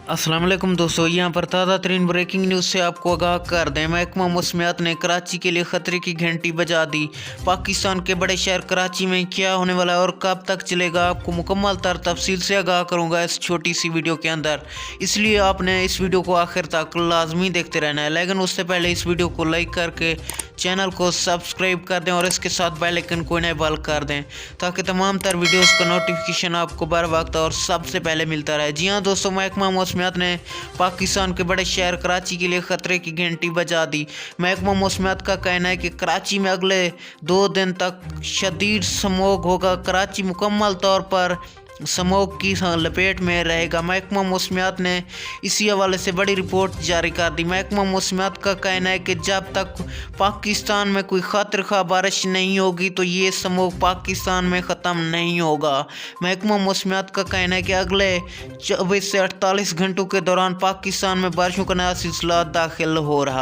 अस्सलाम वालेकुम दोस्तों, यहाँ पर ताज़ा तरीन ब्रेकिंग न्यूज़ से आपको आगाह कर दें। महकमा मौसमियात ने कराची के लिए ख़तरे की घंटी बजा दी। पाकिस्तान के बड़े शहर कराची में क्या होने वाला है और कब तक चलेगा, आपको मुकम्मल तफसील से आगाह करूँगा इस छोटी सी वीडियो के अंदर। इसलिए आपने इस वीडियो को आखिर तक लाजमी देखते रहना है। लेकिन उससे पहले इस वीडियो को लाइक करके चैनल को सब्सक्राइब कर दें और इसके साथ बेल आइकन को इनेबल कर दें ताकि तमाम तर वीडियोस का नोटिफिकेशन आपको बर वक्त और सबसे पहले मिलता रहे। जी हाँ दोस्तों, महकमा मौसमियात ने पाकिस्तान के बड़े शहर कराची के लिए ख़तरे की घंटी बजा दी। महकमा मौसमियात का कहना है कि कराची में अगले 2 दिन तक शदीद स्मॉग होगा। कराची मुकम्मल तौर पर स्मॉग की लपेट में रहेगा। महकमा मौसमियात ने इसी हवाले से बड़ी रिपोर्ट जारी कर दी। महकमा मौसमियात का कहना है कि जब तक पाकिस्तान में कोई खतरखा बारिश नहीं होगी तो ये स्मॉग पाकिस्तान में ख़त्म नहीं होगा। महकमा मौसमियात का कहना है कि अगले 24 से 48 घंटों के दौरान पाकिस्तान में बारिशों का नया सिलसिला दाखिल हो रहा।